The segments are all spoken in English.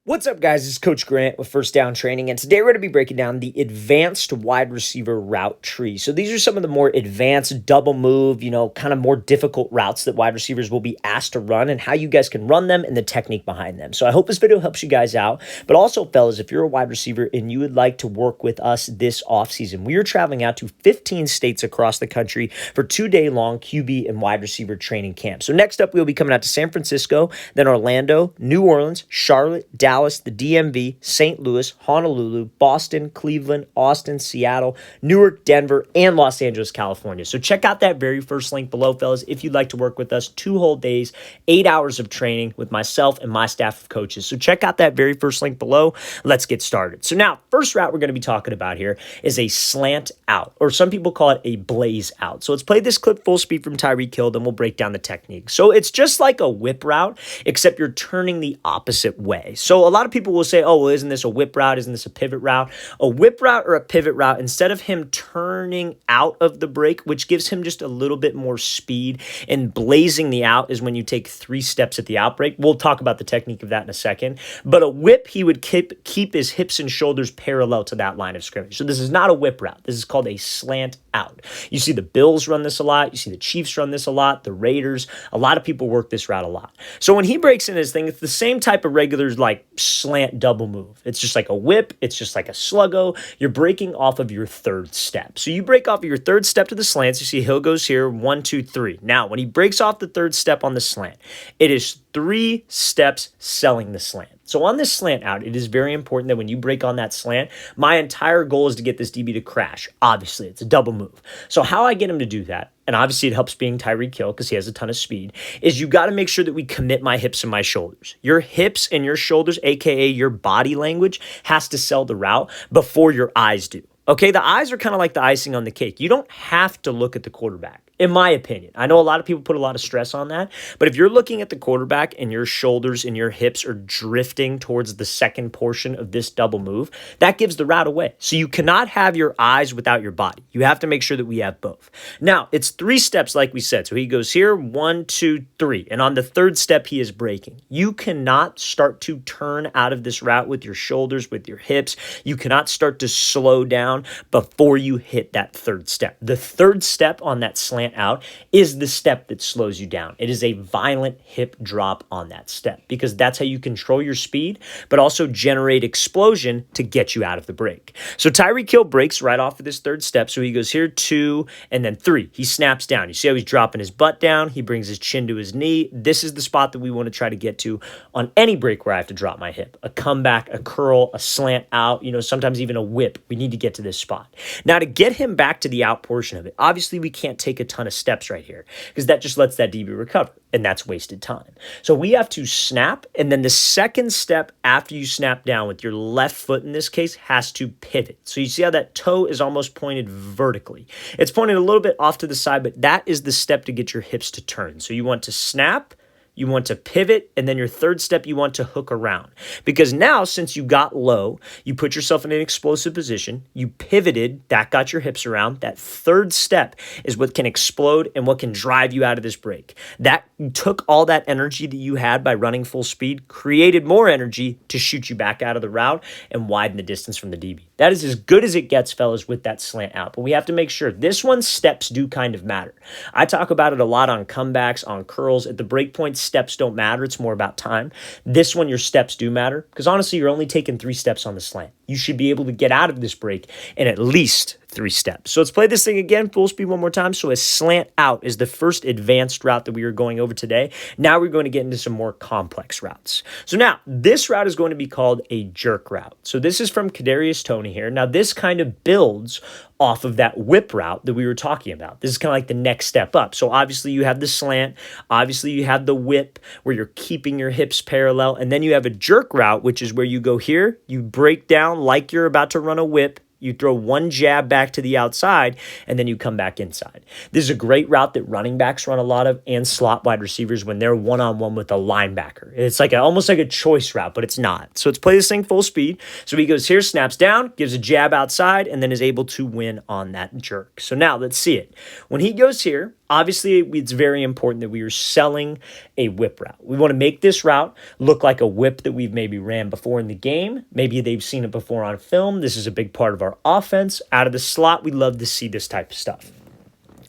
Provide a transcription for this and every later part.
What's up, guys? This is Coach Grant with First Down Training, and today we're going to be breaking down the advanced wide receiver route tree. So these are some of the more advanced double move, kind of more difficult routes that wide receivers will be asked to run and how you guys can run them and the technique behind them. So I hope this video helps you guys out. But also, fellas, if you're a wide receiver and you would like to work with us this offseason, we are traveling out to 15 states across the country for 2-day-long QB and wide receiver training camp. So next up, we'll be coming out to San Francisco, then Orlando, New Orleans, Charlotte, Dallas, the DMV, St. Louis, Honolulu, Boston, Cleveland, Austin, Seattle, Newark, Denver, and Los Angeles, California. So check out that very first link below, fellas, if you'd like to work with us. 2 whole days, 8 hours of training with myself and my staff of coaches. So check out that very first link below. Let's get started. So now, first route we're going to be talking about here is a slant out, or some people call it a blaze out. So let's play this clip full speed from Tyreek Hill, then we'll break down the technique. So it's just like a whip route, except you're turning the opposite way. So a lot of people will say, oh, well, isn't this a whip route? Isn't this a pivot route? A whip route or a pivot route, instead of him turning out of the break, which gives him just a little bit more speed, and blazing the out is when you take 3 steps at the outbreak. We'll talk about the technique of that in a second. But a whip, he would keep his hips and shoulders parallel to that line of scrimmage. So this is not a whip route. This is called a slant out. You see the Bills run this a lot. You see the Chiefs run this a lot. The Raiders. A lot of people work this route a lot. So when he breaks in his thing, it's the same type of regular like slant double move. It's just like a whip. It's just like a sluggo. You're breaking off of your 3rd step. So you break off of your 3rd step to the slants. You see Hill goes here, 1, 2, 3. Now, when he breaks off the 3rd step on the slant, it is 3 steps selling the slant. So on this slant out, it is very important that when you break on that slant, my entire goal is to get this DB to crash. Obviously, it's a double move. So how I get him to do that, and obviously it helps being Tyreek Hill because he has a ton of speed, is you got to make sure that we commit my hips and my shoulders. Your hips and your shoulders, aka your body language, has to sell the route before your eyes do. Okay, the eyes are kind of like the icing on the cake. You don't have to look at the quarterback, in my opinion. I know a lot of people put a lot of stress on that, but if you're looking at the quarterback and your shoulders and your hips are drifting towards the second portion of this double move, that gives the route away. So you cannot have your eyes without your body. You have to make sure that we have both. Now, it's 3 steps like we said. So he goes here, 1, 2, 3. And on the 3rd step, he is breaking. You cannot start to turn out of this route with your shoulders, with your hips. You cannot start to slow down before you hit that 3rd step. The 3rd step on that slant out is the step that slows you down. It is a violent hip drop on that step because that's how you control your speed, but also generate explosion to get you out of the break. So Tyreek Hill breaks right off of this 3rd step. So he goes here, 2, and then 3. He snaps down. You see how he's dropping his butt down? He brings his chin to his knee. This is the spot that we want to try to get to on any break where I have to drop my hip. A comeback, a curl, a slant out, sometimes even a whip. We need to get to this spot. Now, to get him back to the out portion of it, obviously we can't take a ton of steps right here because that just lets that DB recover, and that's wasted time. So we have to snap, and then the 2nd step after you snap down with your left foot in this case has to pivot. So you see how that toe is almost pointed vertically. It's pointed a little bit off to the side, but that is the step to get your hips to turn. So you want to snap, you want to pivot, and then your 3rd step, you want to hook around. Because now, since you got low, you put yourself in an explosive position, you pivoted, that got your hips around. That 3rd step is what can explode and what can drive you out of this break. That took all that energy that you had by running full speed, created more energy to shoot you back out of the route and widen the distance from the DB. That is as good as it gets, fellas, with that slant out. But we have to make sure this one's steps do kind of matter. I talk about it a lot on comebacks, on curls. At the break point, steps don't matter. It's more about time. This one, your steps do matter because honestly, you're only taking 3 steps on the slant. You should be able to get out of this break in at least 3 steps. So let's play this thing again, full speed one more time. So a slant out is the first advanced route that we are going over today. Now we're going to get into some more complex routes. So now this route is going to be called a jerk route. So this is from Kadarius Toney here. Now this kind of builds off of that whip route that we were talking about. This is kind of like the next step up. So obviously you have the slant, obviously you have the whip where you're keeping your hips parallel, and then you have a jerk route, which is where you go here, you break down like you're about to run a whip, You throw one jab back to the outside, and then you come back inside. This is a great route that running backs run a lot of, and slot wide receivers when they're one-on-one with a linebacker. It's like almost like a choice route, but it's not. So let's play this thing full speed. So he goes here, snaps down, gives a jab outside, and then is able to win on that jerk. So now let's see it. When he goes here, Obviously, it's very important that we are selling a whip route. We want to make this route look like a whip that we've maybe ran before in the game. Maybe they've seen it before on film. This is a big part of our offense. Out of the slot, we love to see this type of stuff.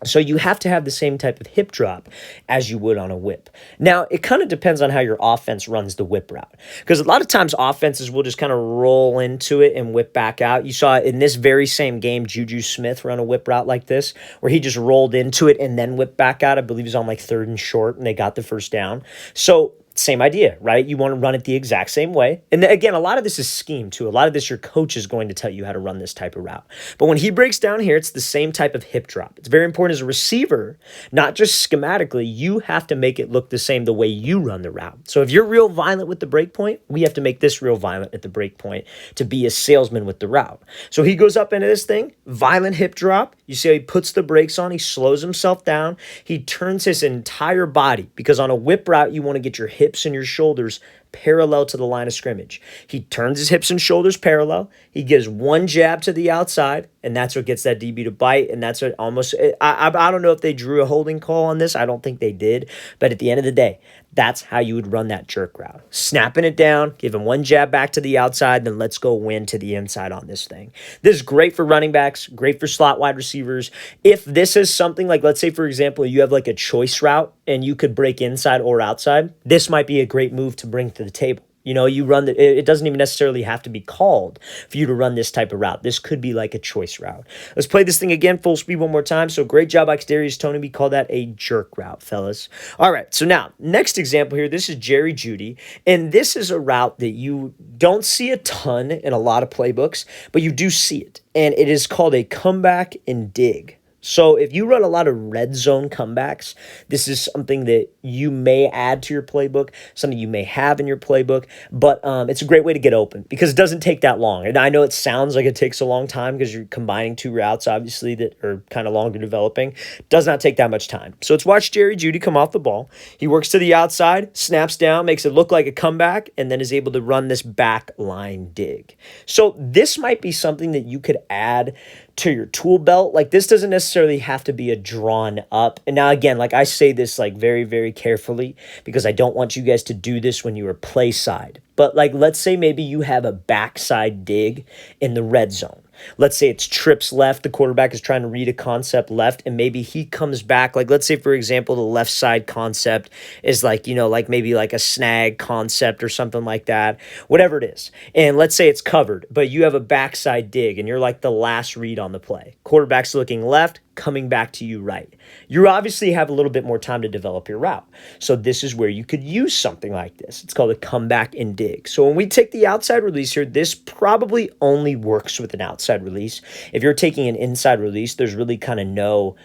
So you have to have the same type of hip drop as you would on a whip. Now, it kind of depends on how your offense runs the whip route. Because a lot of times offenses will just kind of roll into it and whip back out. You saw in this very same game, Juju Smith run a whip route like this, where he just rolled into it and then whipped back out. I believe he was on like 3rd and short, and they got the first down. So same idea, right? You want to run it the exact same way. And again, a lot of this is scheme too. A lot of this, your coach is going to tell you how to run this type of route. But when he breaks down here, it's the same type of hip drop. It's very important as a receiver, not just schematically, you have to make it look the same the way you run the route. So if you're real violent with the break point, we have to make this real violent at the break point to be a salesman with the route. So he goes up into this thing, violent hip drop. You see how he puts the brakes on, he slows himself down, he turns his entire body, because on a whip route, you want to get your hips and your shoulders parallel to the line of scrimmage. He turns his hips and shoulders parallel. He gives one jab to the outside, and that's what gets that DB to bite. And that's what almost, I don't know if they drew a holding call on this. I don't think they did. But at the end of the day, that's how you would run that jerk route. Snapping it down, giving one jab back to the outside, then let's go win to the inside on this thing. This is great for running backs, great for slot wide receivers. If this is something like, let's say, for example, you have like a choice route and you could break inside or outside, this might be a great move to bring to the table. You know, you run it doesn't even necessarily have to be called for you to run this type of route. This could be like a choice route. Let's play this thing again, full speed one more time. So great job by Kadarius Toney. We call that a jerk route, fellas. All right, so now, next example here, this is Jerry Jeudy, and this is a route that you don't see a ton in a lot of playbooks, but you do see it, and it is called a comeback and dig. So if you run a lot of red zone comebacks, this is something that you may add to your playbook, something you may have in your playbook, but it's a great way to get open because it doesn't take that long. And I know it sounds like it takes a long time because you're combining two routes, obviously, that are kind of longer developing. It does not take that much time. So let's watch Jerry Jeudy come off the ball. He works to the outside, snaps down, makes it look like a comeback, and then is able to run this back line dig. So this might be something that you could add to your tool belt. Like, this doesn't necessarily have to be a drawn up. And now again, like I say this like very, very carefully because I don't want you guys to do this when you are play side. But like, let's say maybe you have a backside dig in the red zone. Let's say it's trips left. The quarterback is trying to read a concept left, and maybe he comes back. Like, let's say, for example, the left side concept is like, you know, like maybe like a snag concept or something like that, whatever it is. And let's say it's covered, but you have a backside dig and you're like the last read on the play. Quarterback's looking left, coming back to you right. You obviously have a little bit more time to develop your route. So this is where you could use something like this. It's called a comeback and dig. So when we take the outside release here, this probably only works with an outside release. If you're taking an inside release, there's really kind of no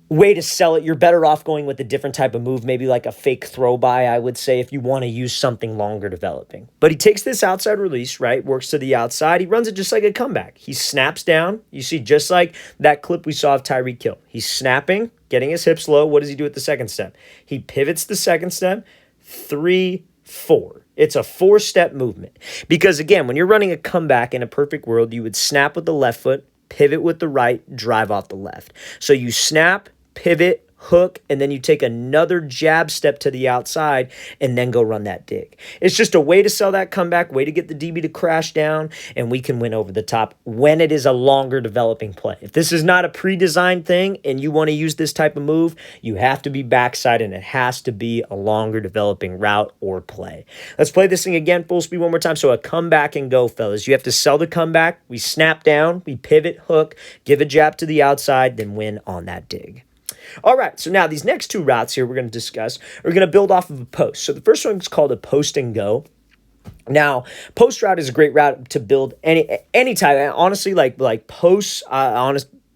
way to sell it. You're better off going with a different type of move, maybe like a fake throw by, I would say, if you want to use something longer developing. But he takes this outside release, right, works to the outside. He runs it just like a comeback. He snaps down. You see, just like that clip we saw of Tyreek Hill. He's snapping, getting his hips low. What does he do at the second step? He pivots the second step, 3, 4. It's a 4-step movement. Because again, when you're running a comeback in a perfect world, you would snap with the left foot, pivot with the right, drive off the left. So you snap, pivot, hook, and then you take another jab step to the outside and then go run that dig. It's just a way to sell that comeback, way to get the DB to crash down, and we can win over the top when it is a longer developing play. If this is not a pre-designed thing and you want to use this type of move, you have to be backside and it has to be a longer developing route or play. Let's play this thing again, full speed one more time. So a comeback and go, fellas. You have to sell the comeback. We snap down, we pivot, hook, give a jab to the outside, then win on that dig. All right, so now these next two routes here we're going to discuss are going to build off of a post. So the first one is called a post and go. Now, post route is a great route to build any type. Honestly, like posts,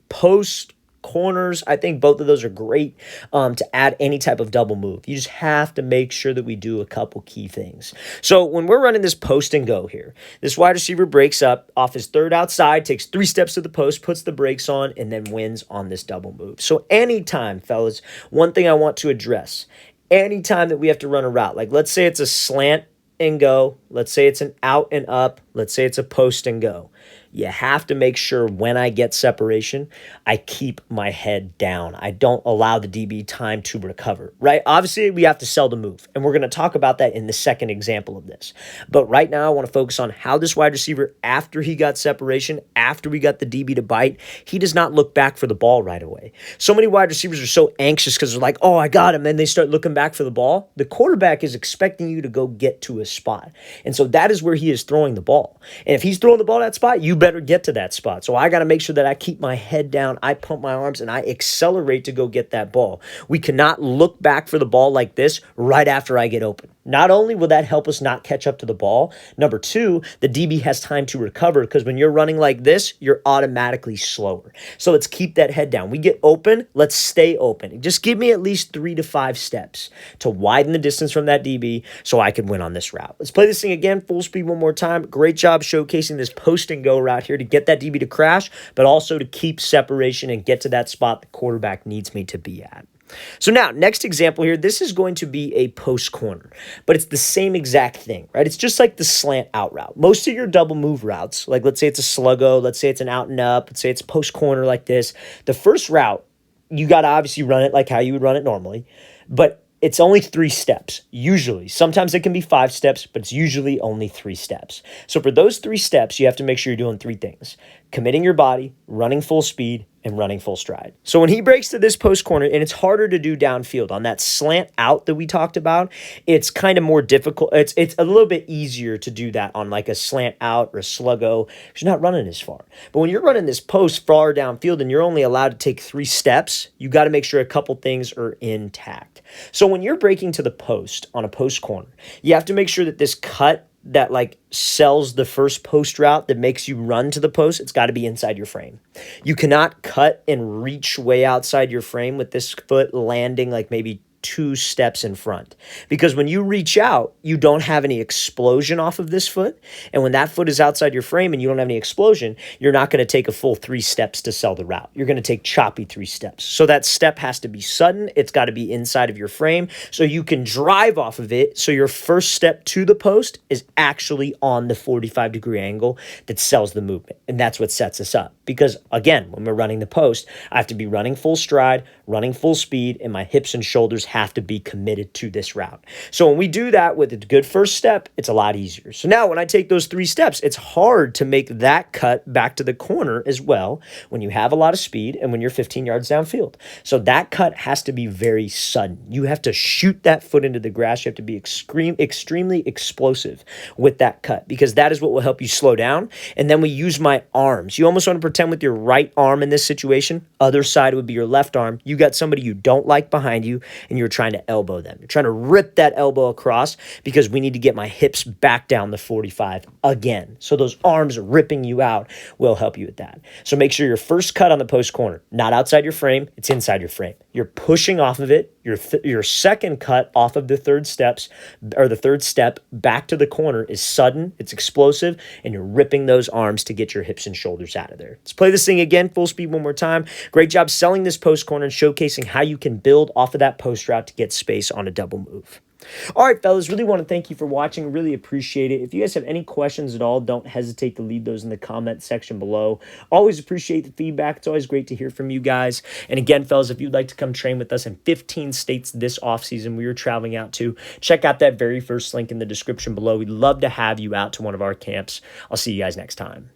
post corners, I think both of those are great to add any type of double move. You just have to make sure that we do a couple key things. So when we're running this post and go here, this wide receiver breaks up off his third outside, takes 3 steps to the post, puts the brakes on, and then wins on this double move. So anytime, fellas, one thing I want to address, anytime that we have to run a route, like let's say it's a slant and go, let's say it's an out and up, let's say it's a post and go. You have to make sure when I get separation, I keep my head down. I don't allow the DB time to recover, right? Obviously, we have to sell the move, and we're going to talk about that in the second example of this. But right now, I want to focus on how this wide receiver, after he got separation, after we got the DB to bite, he does not look back for the ball right away. So many wide receivers are so anxious because they're like, oh, I got him, and they start looking back for the ball. The quarterback is expecting you to go get to a spot. And so that is where he is throwing the ball. And if he's throwing the ball at that spot, you better get to that spot. So I got to make sure that I keep my head down, I pump my arms, and I accelerate to go get that ball. We cannot look back for the ball like this right after I get open. Not only will that help us not catch up to the ball, number two, the DB has time to recover, because when you're running like this, you're automatically slower. So let's keep that head down. We get open, let's stay open. Just give me at least 3 to 5 steps to widen the distance from that DB so I can win on this route. Let's play this thing again, full speed one more time. Great job showcasing this post and go route here to get that DB to crash, but also to keep separation and get to that spot the quarterback needs me to be at. So now, next example here, this is going to be a post corner, but it's the same exact thing, right? It's just like the slant out route. Most of your double move routes, like let's say it's a sluggo, let's say it's an out and up, let's say it's post corner like this. The first route, you got to obviously run it like how you would run it normally, but it's only 3 steps, usually. Sometimes it can be 5 steps, but it's usually only 3 steps. So for those 3 steps, you have to make sure you're doing 3 things: committing your body, running full speed, and running full stride. So when he breaks to this post corner, and it's harder to do downfield on that slant out that we talked about, it's kind of more difficult. It's a little bit easier to do that on like a slant out or a sluggo, because you're not running as far. But when you're running this post far downfield and you're only allowed to take 3 steps, you got to make sure a couple things are intact. So when you're breaking to the post on a post corner, you have to make sure that this cut that like sells the first post route that makes you run to the post, it's got to be inside your frame. You cannot cut and reach way outside your frame with this foot landing like maybe 2 steps in front, because when you reach out, you don't have any explosion off of this foot. And when that foot is outside your frame and you don't have any explosion, you're not going to take a full 3 steps to sell the route. You're going to take choppy 3 steps. So that step has to be sudden. It's got to be inside of your frame so you can drive off of it. So your first step to the post is actually on the 45-degree angle that sells the movement. And that's what sets us up. Because again, when we're running the post, I have to be running full stride, running full speed, and my hips and shoulders have to be committed to this route. So when we do that with a good first step, it's a lot easier. So now when I take those 3 steps, it's hard to make that cut back to the corner as well when you have a lot of speed and when you're 15 yards downfield. So that cut has to be very sudden. You have to shoot that foot into the grass. You have to be extremely explosive with that cut, because that is what will help you slow down. And then we use my arms. You almost want to pretend with your right arm in this situation. Other side would be your left arm. You got somebody you don't like behind you, and you're trying to elbow them. You're trying to rip that elbow across, because we need to get my hips back down the 45 again. So those arms ripping you out will help you with that. So make sure your first cut on the post corner, not outside your frame, it's inside your frame. You're pushing off of it. Your second cut off of the third step back to the corner is sudden, it's explosive, and you're ripping those arms to get your hips and shoulders out of there. Let's play this thing again, full speed one more time. Great job selling this post corner and showcasing how you can build off of that post route to get space on a double move. All right, fellas, really want to thank you for watching. Really appreciate it. If you guys have any questions at all, don't hesitate to leave those in the comment section below. Always appreciate the feedback. It's always great to hear from you guys. And again, fellas, if you'd like to come train with us in 15 states this offseason we are traveling out to, check out that very first link in the description below. We'd love to have you out to one of our camps. I'll see you guys next time.